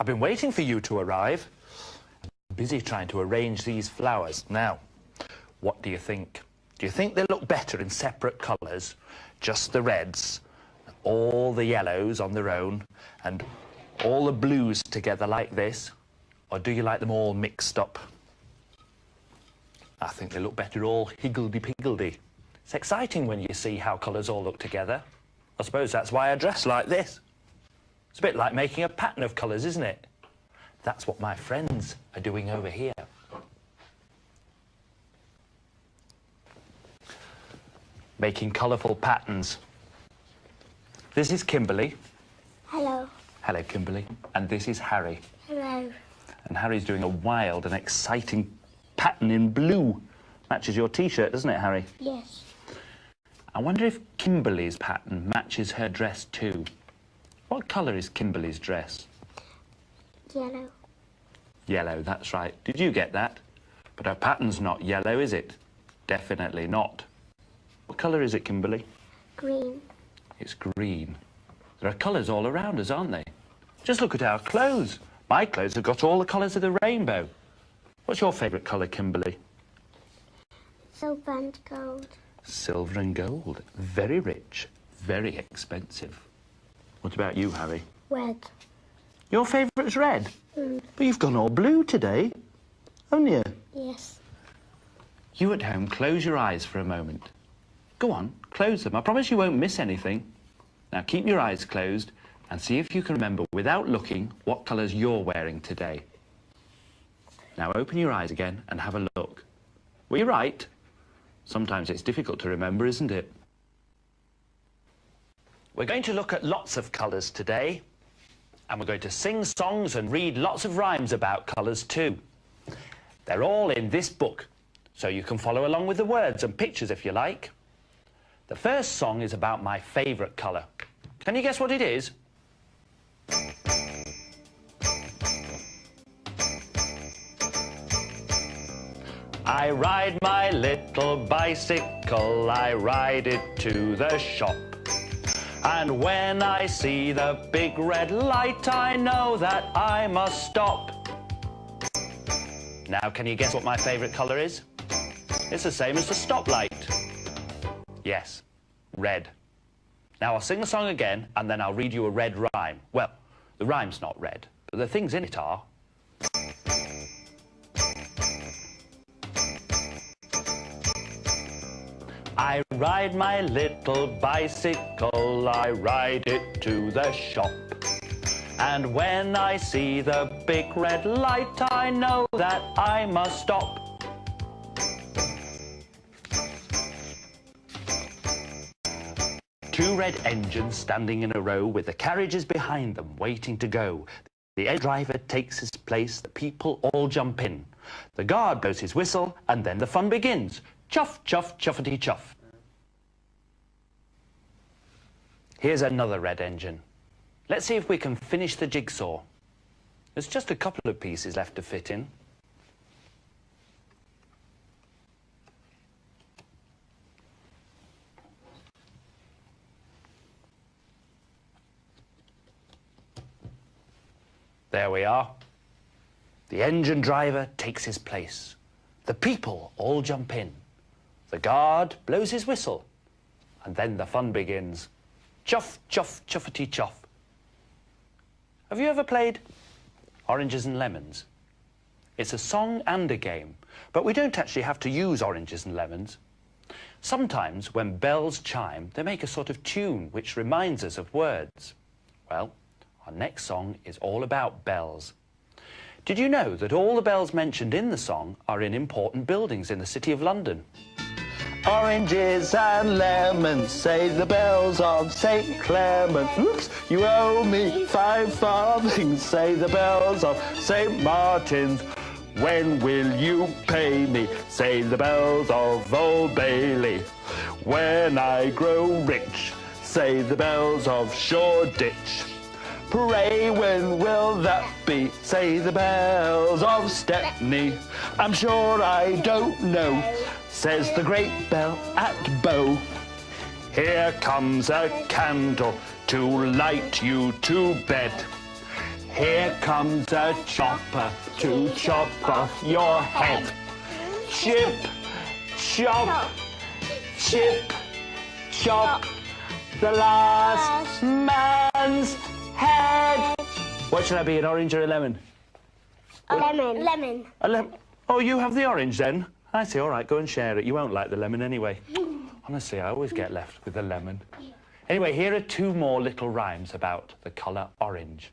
I've been waiting for you to arrive. I'm busy trying to arrange these flowers. Now, what do you think? Do you think they look better in separate colours? Just the reds, all the yellows on their own, and all the blues together like this? Or do you like them all mixed up? I think they look better all higgledy-piggledy. It's exciting when you see how colours all look together. I suppose that's why I dress like this. It's a bit like making a pattern of colours, isn't it? That's what my friends are doing over here. Making colourful patterns. This is Kimberley. Hello. Hello, Kimberley. And this is Harry. Hello. And Harry's doing a wild and exciting pattern in blue. Matches your T-shirt, doesn't it, Harry? Yes. I wonder if Kimberley's pattern matches her dress too. What colour is Kimberley's dress? Yellow. Yellow, that's right. Did you get that? But her pattern's not yellow, is it? Definitely not. What colour is it, Kimberley? Green. It's green. There are colours all around us, aren't they? Just look at our clothes. My clothes have got all the colours of the rainbow. What's your favourite colour, Kimberley? Silver and gold. Silver and gold. Very rich, very expensive. What about you, Harry? Red. Your favourite's red? But you've gone all blue today, haven't you? Yes. You at home, close your eyes for a moment. Go on, close them. I promise you won't miss anything. Now keep your eyes closed and see if you can remember, without looking, what colours you're wearing today. Now open your eyes again and have a look. Were you right? Sometimes it's difficult to remember, isn't it? We're going to look at lots of colours today, and we're going to sing songs and read lots of rhymes about colours too. They're all in this book, so you can follow along with the words and pictures if you like. The first song is about my favourite colour. Can you guess what it is? I ride my little bicycle, I ride it to the shop. And when I see the big red light, I know that I must stop. Now, can you guess what my favourite colour is? It's the same as the stoplight. Yes, red. Now, I'll sing the song again, and then I'll read you a red rhyme. Well, the rhyme's not red, but the things in it are. I ride my little bicycle, I ride it to the shop. And when I see the big red light, I know that I must stop. Two red engines standing in a row with the carriages behind them waiting to go. The driver takes his place, the people all jump in. The guard blows his whistle and then the fun begins. Chuff, chuff, chuffety chuff. Here's another red engine. Let's see if we can finish the jigsaw. There's just a couple of pieces left to fit in. There we are. The engine driver takes his place. The people all jump in. The guard blows his whistle. And then the fun begins. Chuff, chuff, chuffety chuff. Have you ever played Oranges and Lemons? It's a song and a game, but we don't actually have to use oranges and lemons. Sometimes when bells chime, they make a sort of tune which reminds us of words. Well, our next song is all about bells. Did you know that all the bells mentioned in the song are in important buildings in the City of London? Oranges and lemons, say the bells of St. Clement. Oops, you owe me 5 farthings, say the bells of St. Martin's. When will you pay me, say the bells of Old Bailey. When I grow rich, say the bells of Shoreditch. Pray, when will that be, say the bells of Stepney. I'm sure I don't know, says the great bell at Bow. Here comes a candle to light you to bed. Here comes a chopper to chop off your head. Chip, chop, chip, chop, the last man's head. What should I be, an orange or a lemon? Lemon. Lemon. A lemon. Oh, you have the orange then? I see, all right, go and share it. You won't like the lemon anyway. Honestly, I always get left with the lemon. Anyway, here are two more little rhymes about the colour orange.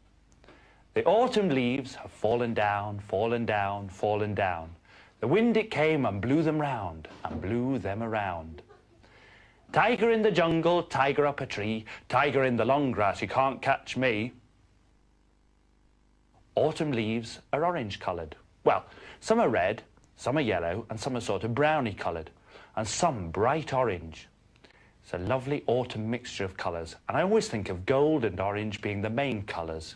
The autumn leaves have fallen down, fallen down, fallen down. The wind it came and blew them round, and blew them around. Tiger in the jungle, tiger up a tree, tiger in the long grass, you can't catch me. Autumn leaves are orange coloured. Well, some are red, some are yellow, and some are sort of browny coloured, and some bright orange. It's a lovely autumn mixture of colours, and I always think of gold and orange being the main colours.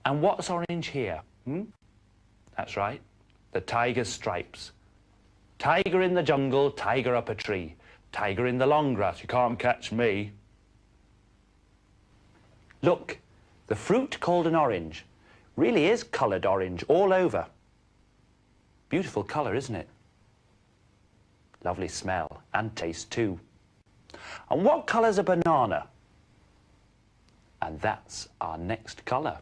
And what's orange here? That's right, the tiger's stripes. Tiger in the jungle, tiger up a tree. Tiger in the long grass, you can't catch me. Look, the fruit called an orange really is coloured orange all over. Beautiful colour, isn't it? Lovely smell and taste too. And what colour's a banana? And that's our next colour.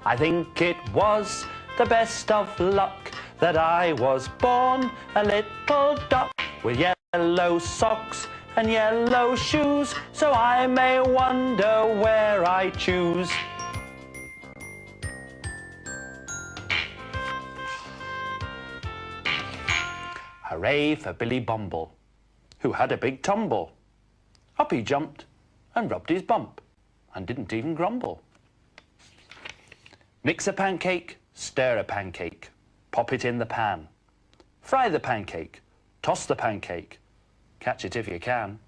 I think it was the best of luck that I was born a little duck with yellow socks and yellow shoes, so I may wonder where I choose. Hooray for Billy Bumble, who had a big tumble. Up he jumped and rubbed his bump and didn't even grumble. Mix a pancake, stir a pancake, pop it in the pan. Fry the pancake, toss the pancake, catch it if you can.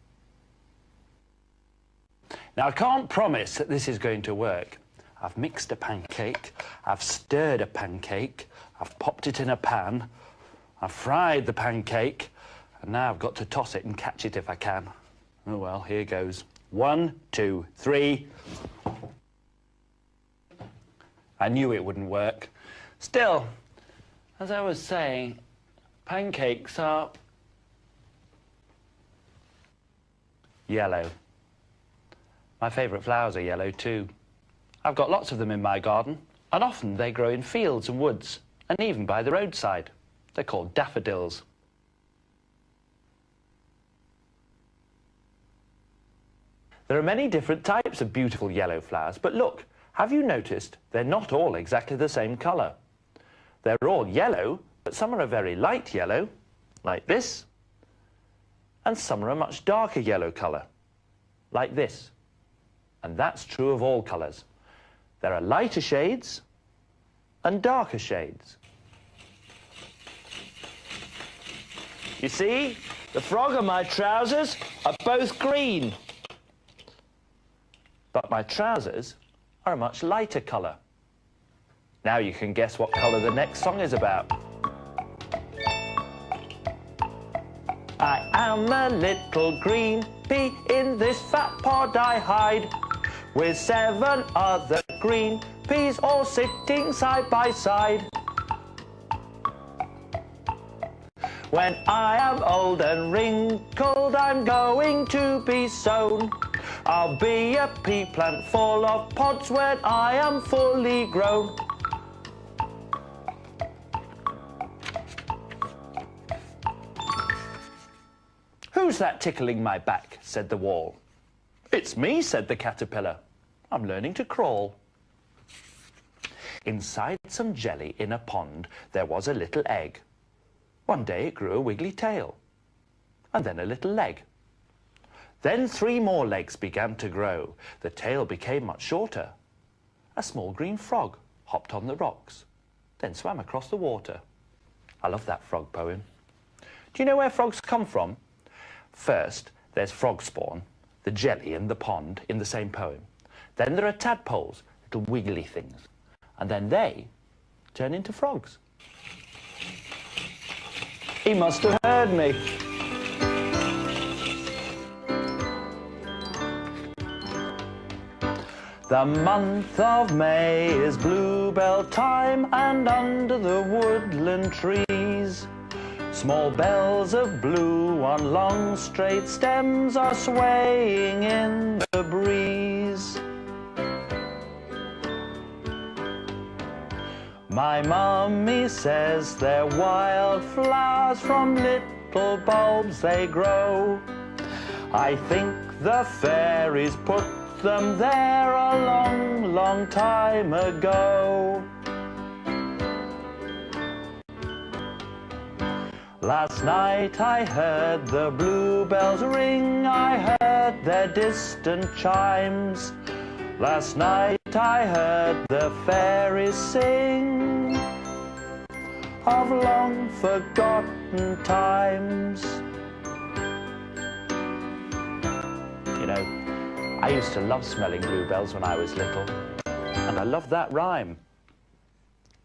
Now, I can't promise that this is going to work. I've mixed a pancake, I've stirred a pancake, I've popped it in a pan, I've fried the pancake, and now I've got to toss it and catch it if I can. Oh well, here goes. 1, 2, 3. I knew it wouldn't work. Still, as I was saying, pancakes are yellow. My favourite flowers are yellow too. I've got lots of them in my garden, and often they grow in fields and woods, and even by the roadside. They're called daffodils. There are many different types of beautiful yellow flowers, but look, have you noticed they're not all exactly the same colour? They're all yellow, but some are a very light yellow, like this, and some are a much darker yellow colour, like this. And that's true of all colours. There are lighter shades and darker shades. You see, the frog and my trousers are both green. But my trousers are a much lighter colour. Now you can guess what colour the next song is about. I am a little green pea, in this fat pod I hide, with 7 other green peas all sitting side by side. When I am old and wrinkled, I'm going to be sown. I'll be a pea plant full of pods when I am fully grown. Who's that tickling my back? Said the wall. It's me, said the caterpillar. I'm learning to crawl. Inside some jelly in a pond, there was a little egg. One day it grew a wiggly tail, and then a little leg. Then 3 more legs began to grow. The tail became much shorter. A small green frog hopped on the rocks, then swam across the water. I love that frog poem. Do you know where frogs come from? First, there's frog spawn, the jelly in the pond in the same poem. Then there are tadpoles, little wiggly things. And then they turn into frogs. He must have heard me. The month of May is bluebell time, and under the woodland trees, small bells of blue on long straight stems are swaying in the breeze. My mummy says they're wild flowers, from little bulbs they grow. I think the fairies put them there a long, long time ago. Last night I heard the bluebells ring, I heard their distant chimes. Last night I heard the fairies sing of long forgotten times. You know, I used to love smelling bluebells when I was little, and I loved that rhyme.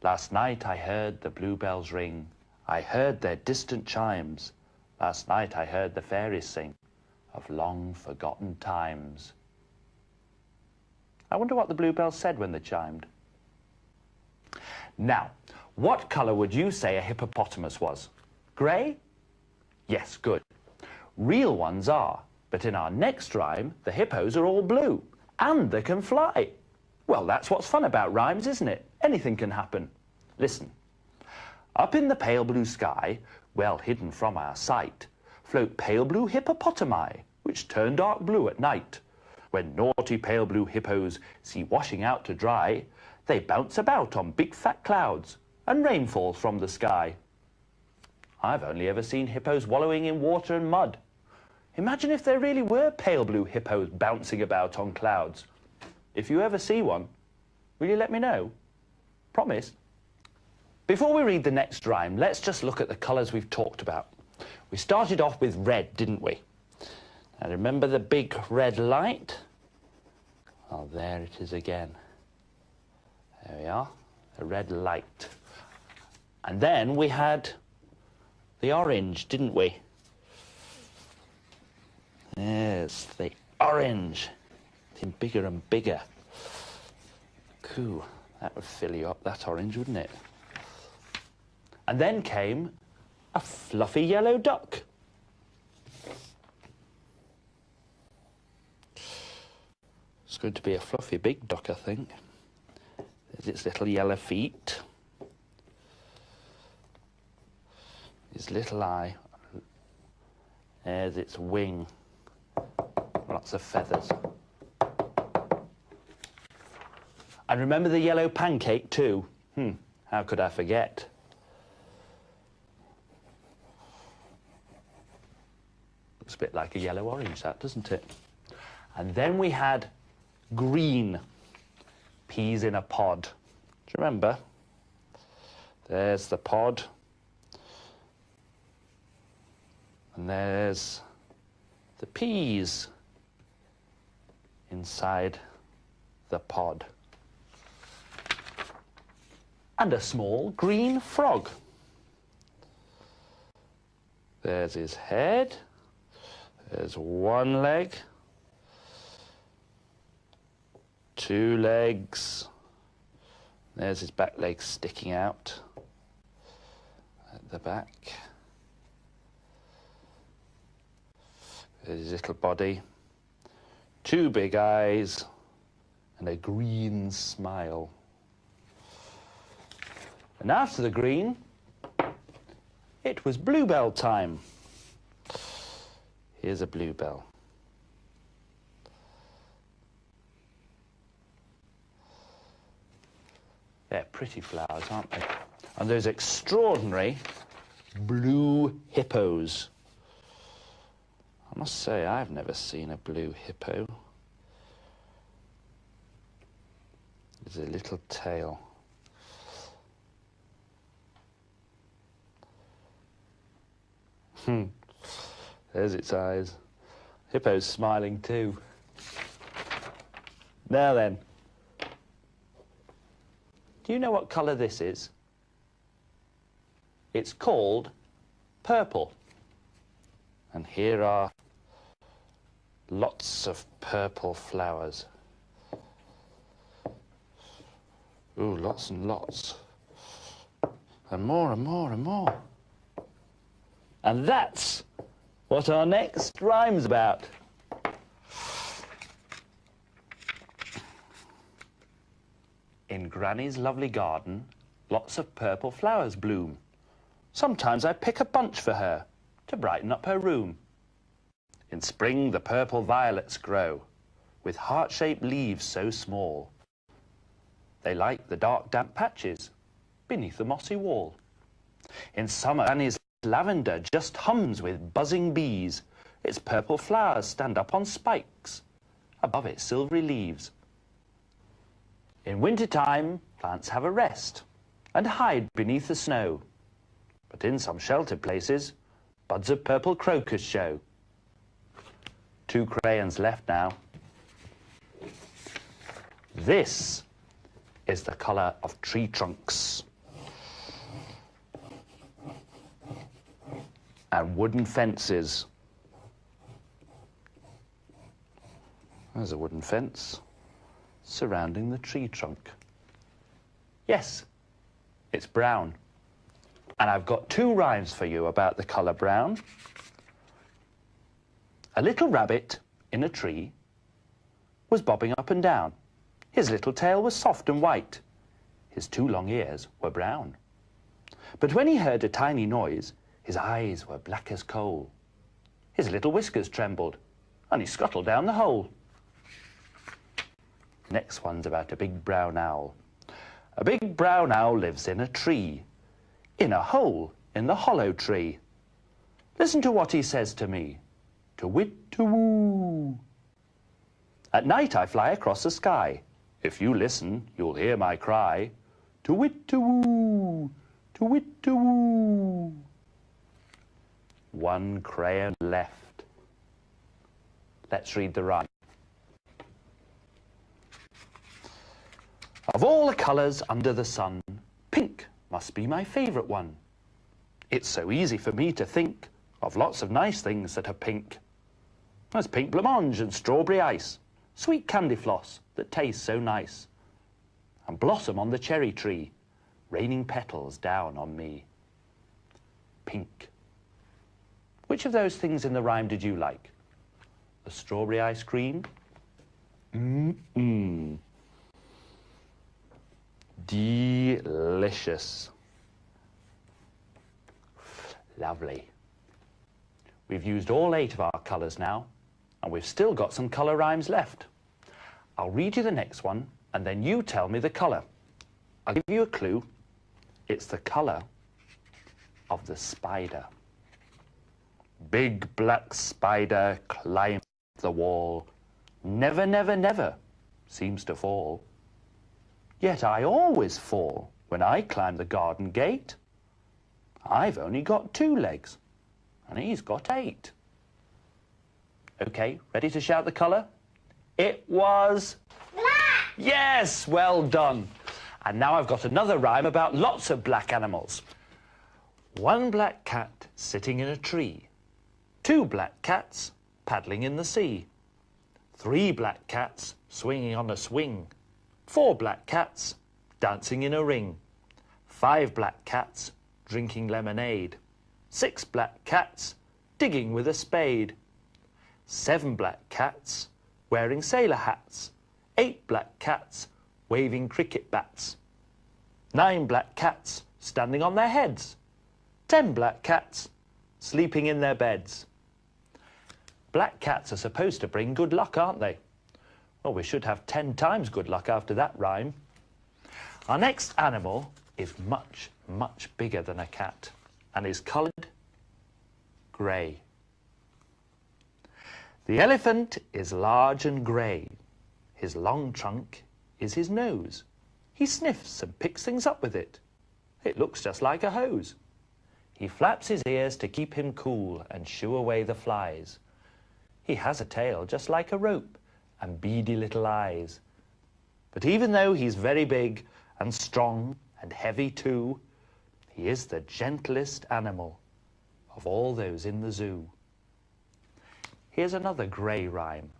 Last night I heard the bluebells ring, I heard their distant chimes. Last night I heard the fairies sing of long forgotten times. I wonder what the bluebells said when they chimed. Now, what colour would you say a hippopotamus was? Grey? Yes, good. Real ones are, but in our next rhyme, the hippos are all blue, and they can fly. Well, that's what's fun about rhymes, isn't it? Anything can happen. Listen. Up in the pale blue sky, well hidden from our sight, float pale blue hippopotami, which turn dark blue at night. When naughty pale blue hippos see washing out to dry, they bounce about on big fat clouds, and rain falls from the sky. I've only ever seen hippos wallowing in water and mud. Imagine if there really were pale blue hippos bouncing about on clouds. If you ever see one, will you let me know? Promise? Before we read the next rhyme, let's just look at the colours we've talked about. We started off with red, didn't we? Now remember the big red light? Oh, there it is again. There we are, the red light. And then we had the orange, didn't we? There's the orange. Getting bigger and bigger. Cool. That would fill you up, that orange, wouldn't it? And then came a fluffy yellow duck. It's going to be a fluffy big duck, I think. There's its little yellow feet. His little eye. There's its wing. Lots of feathers. And remember the yellow pancake too? How could I forget? Looks a bit like a yellow orange, that, doesn't it? And then we had green peas in a pod. Do you remember? There's the pod. And there's the peas inside the pod. And a small green frog. There's his head. There's one leg. Two legs. There's his back legs sticking out at the back. There's his little body. Two big eyes and a green smile. And after the green, it was bluebell time. Here's a bluebell. They're pretty flowers, aren't they? And those extraordinary blue hippos. I must say, I've never seen a blue hippo. There's a little tail. There's its eyes. Hippo's smiling too. Now then, do you know what colour this is? It's called purple. And here are lots of purple flowers. Ooh, lots and lots. And more and more and more. And that's what our next rhyme's about. In Granny's lovely garden, lots of purple flowers bloom. Sometimes I pick a bunch for her to brighten up her room. In spring, the purple violets grow with heart-shaped leaves so small. They like the dark, damp patches beneath the mossy wall. In summer, Granny's lavender just hums with buzzing bees. Its purple flowers stand up on spikes, above its silvery leaves. In winter-time, plants have a rest and hide beneath the snow. But in some sheltered places, buds of purple crocus show. 2 crayons left now. This is the colour of tree trunks and wooden fences. There's a wooden fence surrounding the tree trunk. Yes, it's brown. And I've got 2 rhymes for you about the colour brown. A little rabbit in a tree was bobbing up and down. His little tail was soft and white. His 2 long ears were brown. But when he heard a tiny noise, his eyes were black as coal. His little whiskers trembled, and he scuttled down the hole. Next one's about a big brown owl. A big brown owl lives in a tree, in a hole in the hollow tree. Listen to what he says to me. To-wit-to-woo. At night I fly across the sky. If you listen, you'll hear my cry. To-wit-to-woo, to-wit-to-woo. 1 crayon left. Let's read the rhyme. Of all the colours under the sun, pink must be my favourite one. It's so easy for me to think of lots of nice things that are pink. There's pink blancmange and strawberry ice, sweet candy floss that tastes so nice, and blossom on the cherry tree, raining petals down on me. Pink. Which of those things in the rhyme did you like? The strawberry ice cream? Delicious. Lovely. We've used all 8 of our colours now, and we've still got some colour rhymes left. I'll read you the next one, and then you tell me the colour. I'll give you a clue. It's the colour of the spider. Big black spider climbs the wall, never, never, never seems to fall. Yet I always fall when I climb the garden gate. I've only got 2 legs, and he's got 8. Okay, ready to shout the colour? It was... black! Yes, well done. And now I've got another rhyme about lots of black animals. 1 black cat sitting in a tree. 2 black cats paddling in the sea. 3 black cats swinging on a swing. 4 black cats dancing in a ring. 5 black cats drinking lemonade. 6 black cats digging with a spade. 7 black cats wearing sailor hats. 8 black cats waving cricket bats. 9 black cats standing on their heads. 10 black cats sleeping in their beds. Black cats are supposed to bring good luck, aren't they? Well, we should have 10 times good luck after that rhyme. Our next animal is much, much bigger than a cat and is coloured grey. The elephant is large and grey. His long trunk is his nose. He sniffs and picks things up with it. It looks just like a hose. He flaps his ears to keep him cool and shoo away the flies. He has a tail just like a rope and beady little eyes. But even though he's very big and strong and heavy too, he is the gentlest animal of all those in the zoo. Here's another grey rhyme.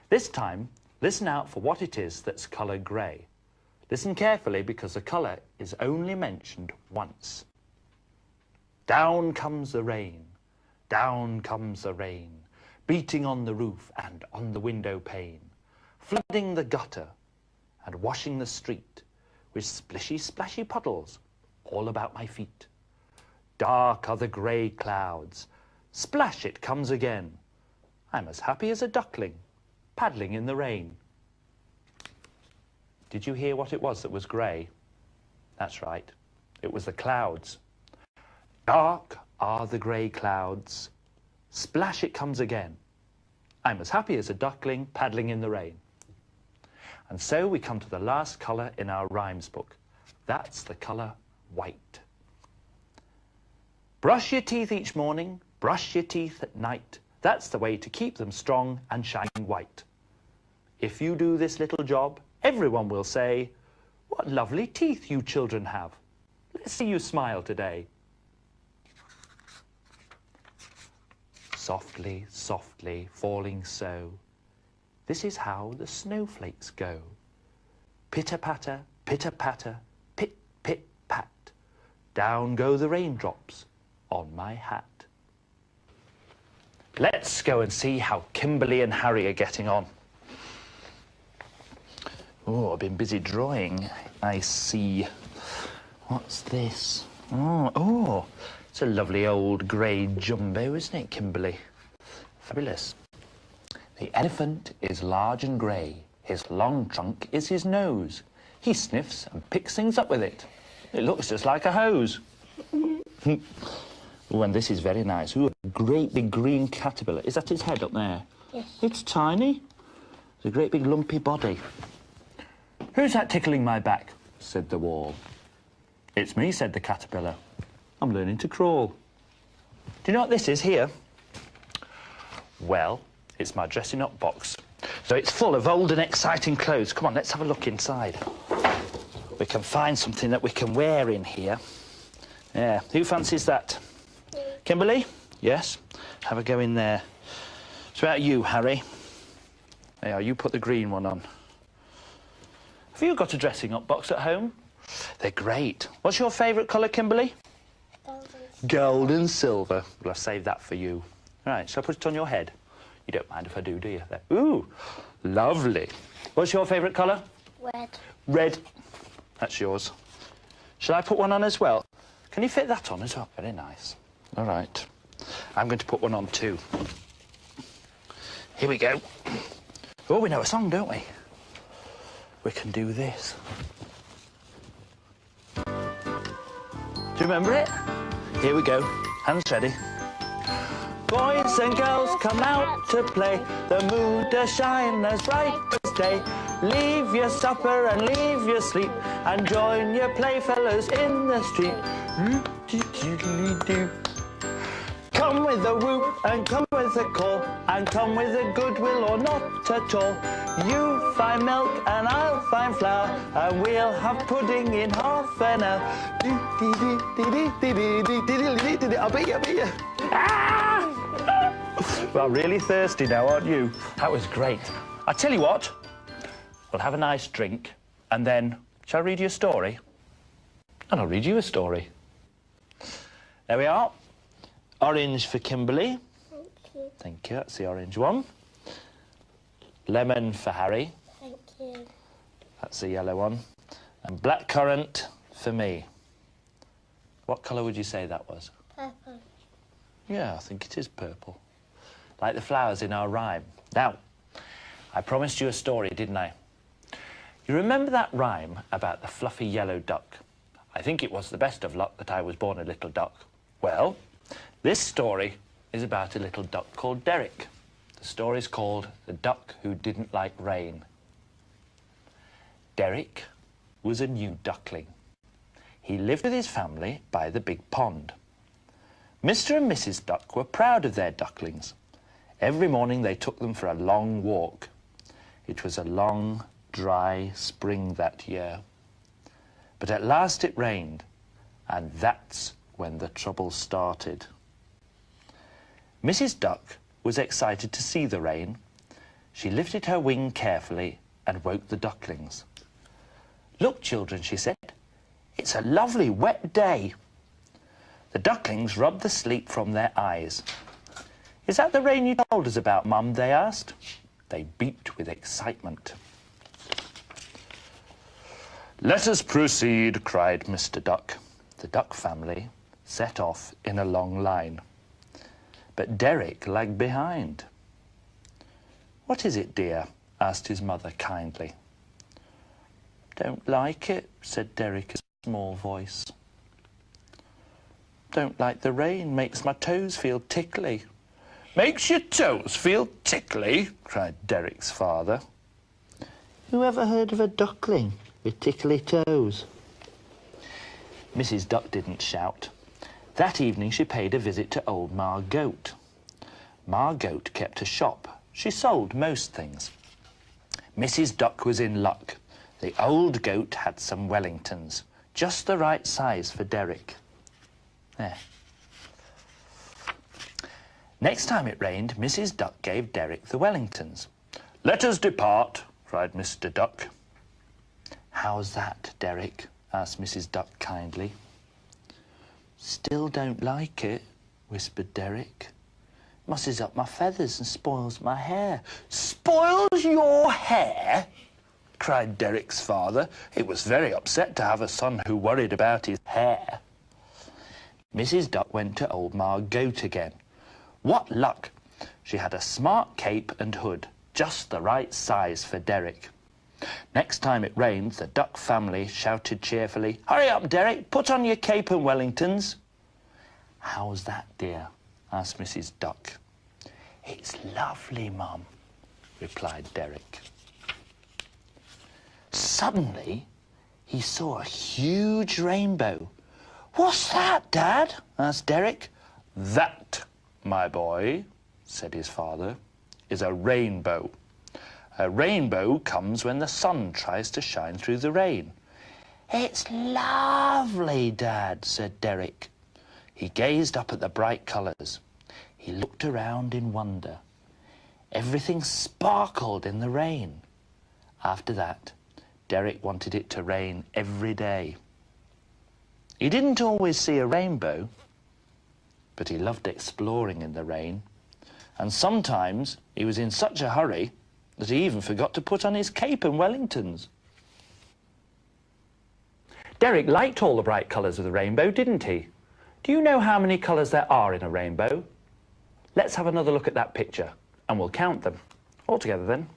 This time, listen out for what it is that's coloured grey. Listen carefully because the colour is only mentioned once. Down comes the rain, down comes the rain, beating on the roof and on the window pane, flooding the gutter and washing the street with splishy splashy puddles all about my feet. Dark are the grey clouds, splash it comes again. I'm as happy as a duckling, paddling in the rain. Did you hear what it was that was grey? That's right, it was the clouds. Dark are the grey clouds, splash it comes again. I'm as happy as a duckling, paddling in the rain. And so we come to the last colour in our rhymes book. That's the colour white. Brush your teeth each morning, brush your teeth at night. That's the way to keep them strong and shining white. If you do this little job, everyone will say, "What lovely teeth you children have. Let's see you smile today." Softly, softly, falling so. This is how the snowflakes go. Pitter-patter, pitter-patter, pit, pit, pat. Down go the raindrops on my hat. Let's go and see how Kimberley and Harry are getting on. Oh, I've been busy drawing. I see. What's this? Oh, it's a lovely old grey jumbo, isn't it, Kimberley? Fabulous. The elephant is large and grey. His long trunk is his nose. He sniffs and picks things up with it. It looks just like a hose. Oh, and this is very nice. Ooh, a great big green caterpillar. Is that his head up there? Yes. It's tiny. It's a great big lumpy body. "Who's that tickling my back?" said the wall. "It's me," said the caterpillar. "I'm learning to crawl." Do you know what this is here? Well, it's my dressing up box. So it's full of old and exciting clothes. Come on, let's have a look inside. We can find something that we can wear in here. Yeah, who fancies that? Kimberley? Yes? Have a go in there. It's about you, Harry. There you are, you put the green one on. Have you got a dressing up box at home? They're great. What's your favourite colour, Kimberley? Gold and silver. Well, I've saved that for you. Right, shall I put it on your head? You don't mind if I do you? There. Ooh, lovely. What's your favourite colour? Red. Red. That's yours. Shall I put one on as well? Can you fit that on as well? Very nice. All right. I'm going to put one on too. Here we go. Oh, we know a song, don't we? We can do this. Do you remember it? Here we go. Hands ready. Boys and girls come out to play. The moon does shine as bright as day. Leave your supper and leave your sleep and join your playfellows in the street. Come with a whoop and come with a call and come with a goodwill or not at all. You find milk and I'll find flour and we'll have pudding in half an hour. I'll beat you. Ah! Well, really thirsty now, aren't you? That was great. I tell you what, we'll have a nice drink and then, shall I read you a story? And I'll read you a story. There we are. Orange for Kimberley. Thank you. Thank you, that's the orange one. Lemon for Harry. Thank you. That's the yellow one. And blackcurrant for me. What colour would you say that was? Purple. Yeah, I think it is purple. Like the flowers in our rhyme. Now, I promised you a story, didn't I? You remember that rhyme about the fluffy yellow duck? I think it was the best of luck that I was born a little duck. Well, this story is about a little duck called Derek. The story's called The Duck Who Didn't Like Rain. Derek was a new duckling. He lived with his family by the big pond. Mr. and Mrs. Duck were proud of their ducklings. Every morning they took them for a long walk. It was a long, dry spring that year. But at last it rained, and that's when the trouble started. Mrs. Duck was excited to see the rain. She lifted her wing carefully and woke the ducklings. "Look, children," she said, "it's a lovely wet day." The ducklings rubbed the sleep from their eyes. "Is that the rain you told us about, Mum?" they asked. They beeped with excitement. "Let us proceed," cried Mr. Duck. The duck family set off in a long line. But Derek lagged behind. "What is it, dear?" asked his mother kindly. "Don't like it," said Derek in a small voice. "Don't like the rain, makes my toes feel tickly." "Makes your toes feel tickly?" cried Derek's father. Who ever heard of a duckling with tickly toes? Mrs. Duck didn't shout. That evening she paid a visit to old Ma Goat. Ma Goat kept a shop. She sold most things. Mrs. Duck was in luck. The old goat had some Wellingtons, just the right size for Derek. There. Next time it rained, Mrs. Duck gave Derek the Wellingtons. "Let us depart," cried Mr. Duck. "How's that, Derek?" asked Mrs. Duck kindly. "Still don't like it," whispered Derek. "Musses up my feathers and spoils my hair." "Spoils your hair?" cried Derek's father. He was very upset to have a son who worried about his hair. Mrs. Duck went to old Ma Goat again. What luck! She had a smart cape and hood, just the right size for Derek. Next time it rained, the Duck family shouted cheerfully, "Hurry up, Derek, put on your cape and Wellingtons." "How's that, dear?" asked Mrs. Duck. "It's lovely, Mum," replied Derek. Suddenly, he saw a huge rainbow. "What's that, Dad?" asked Derek. "That, my boy," said his father, "is a rainbow. A rainbow comes when the sun tries to shine through the rain." "It's lovely, Dad," said Derek. He gazed up at the bright colours. He looked around in wonder. Everything sparkled in the rain. After that, Derek wanted it to rain every day. He didn't always see a rainbow, but he loved exploring in the rain. And sometimes he was in such a hurry that he even forgot to put on his cape and Wellingtons. Derek liked all the bright colours of the rainbow, didn't he? Do you know how many colours there are in a rainbow? Let's have another look at that picture, and we'll count them. All together then.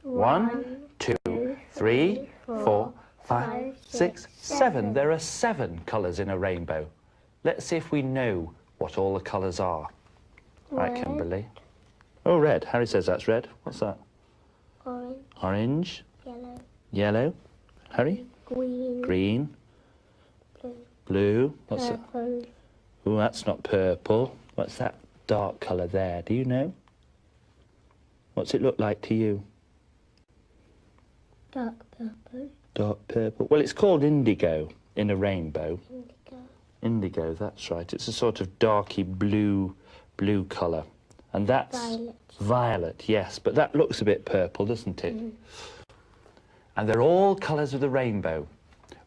1, 2, 3, 4, 5, 6, 7. There are 7 colours in a rainbow. Let's see if we know what all the colours are. Right, Kimberley. Oh, red. Harry says that's red. What's that? Orange. Orange. Yellow. Yellow. Harry? Green. Green. Blue. Blue. What's that? Purple. Oh, that's not purple. What's that dark colour there? Do you know? What's it look like to you? Dark purple. Dark purple. Well, it's called indigo in a rainbow. Indigo. Indigo, that's right. It's a sort of darky blue colour. And that's... Violet. Violet, yes. But that looks a bit purple, doesn't it? Mm. And they're all colours of the rainbow.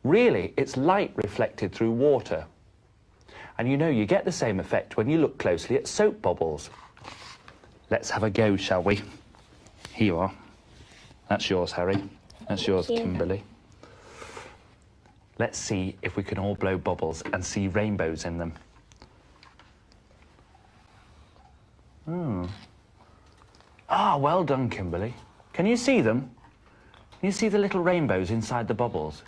Really, it's light reflected through water. And you know, you get the same effect when you look closely at soap bubbles. Let's have a go, shall we? Here you are. That's yours, Harry. That's yours, Kimberley. Let's see if we can all blow bubbles and see rainbows in them. Ah, well done, Kimberley. Can you see them? Can you see the little rainbows inside the bubbles?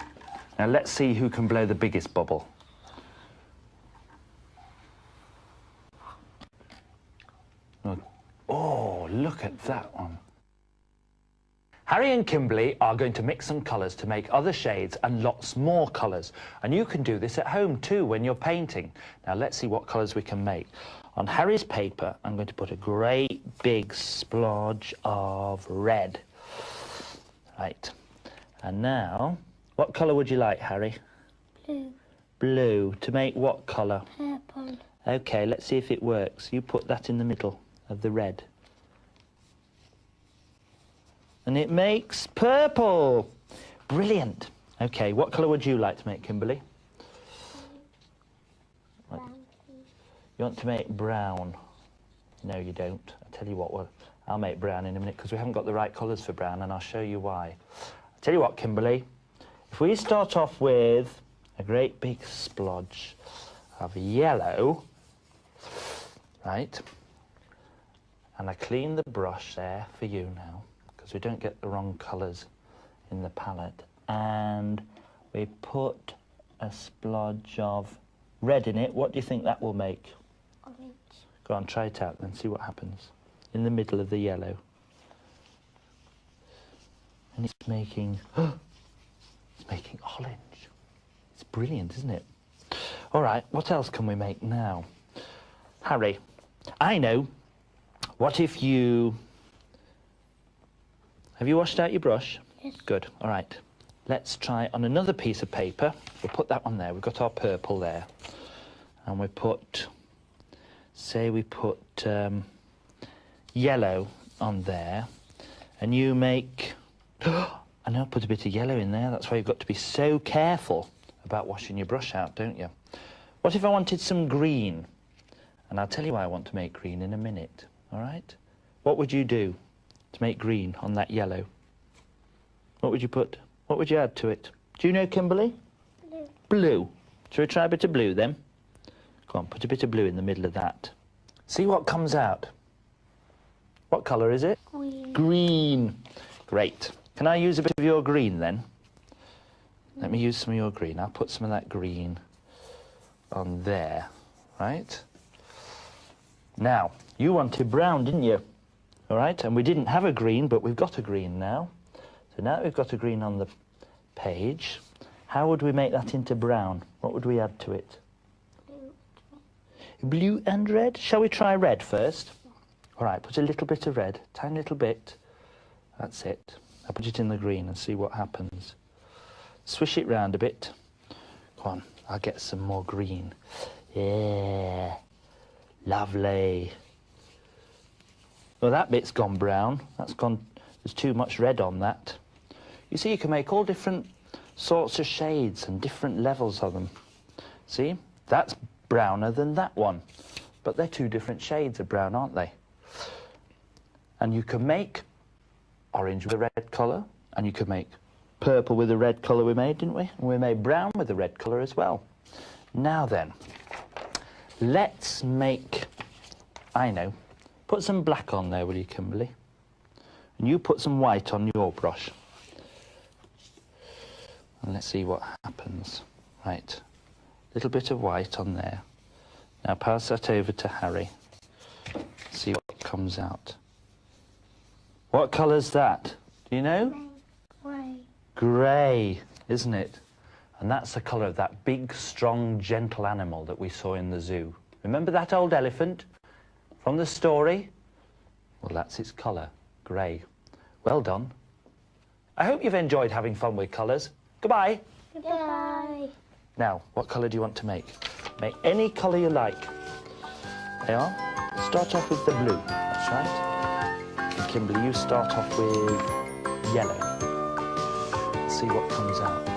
Now let's see who can blow the biggest bubble. Oh, look at that one. Harry and Kimberley are going to mix some colours to make other shades and lots more colours. And you can do this at home too when you're painting. Now let's see what colours we can make. On Harry's paper, I'm going to put a great big splodge of red. Right. And now, what colour would you like, Harry? Blue. Blue. To make what colour? Purple. OK, let's see if it works. You put that in the middle of the red. And it makes purple. Brilliant. Okay, what colour would you like to make, Kimberley? Brown, please. You want to make brown? No, you don't. I'll tell you what, I'll make brown in a minute because we haven't got the right colours for brown, and I'll show you why. I'll tell you what, Kimberley, if we start off with a great big splodge of yellow, right, and I clean the brush there for you now because we don't get the wrong colours in the palette, and we put a splodge of red in it. What do you think that will make? Orange. Go on, try it out and see what happens. In the middle of the yellow. And it's making, it's making orange. It's brilliant, isn't it? All right, what else can we make now? Harry, I know. What if you... Have you washed out your brush? Yes. Good, all right. Let's try on another piece of paper. We'll put that on there. We've got our purple there. And we put, say we put yellow on there. And you make, I know, put a bit of yellow in there. That's why you've got to be so careful about washing your brush out, don't you? What if I wanted some green? And I'll tell you why I want to make green in a minute, all right? What would you do to make green on that yellow? What would you put? What would you add to it? Do you know, Kimberley? Blue. Blue. Shall we try a bit of blue then? Go on, put a bit of blue in the middle of that. See what comes out. What colour is it? Green. Green. Great. Can I use a bit of your green then? Let me use some of your green. I'll put some of that green on there, right? Now, you wanted brown, didn't you? All right, and we didn't have a green, but we've got a green now. So now that we've got a green on the page, how would we make that into brown? What would we add to it? Blue. Blue and red? Shall we try red first? All right, put a little bit of red, tiny little bit. That's it. I'll put it in the green and see what happens. Swish it round a bit. Go on, I'll get some more green. Yeah, lovely. Well, that bit's gone brown. That's gone, there's too much red on that. You see, you can make all different sorts of shades and different levels of them. See, that's browner than that one. But they're two different shades of brown, aren't they? And you can make orange with a red colour, and you could make purple with the red colour we made, didn't we? And we made brown with the red colour as well. Now then, let's make, I know, put some black on there, will you, Kimberley? And you put some white on your brush. And let's see what happens. Right, little bit of white on there. Now pass that over to Harry. See what comes out. What colour's that? Do you know? Grey. Grey, isn't it? And that's the colour of that big, strong, gentle animal that we saw in the zoo. Remember that old elephant from the story? Well, that's its colour, grey. Well done. I hope you've enjoyed having fun with colours. Goodbye. Goodbye. Now, what colour do you want to make? Make any colour you like. There you are. Start off with the blue. That's right. And Kimberley, you start off with yellow. Let's see what comes out.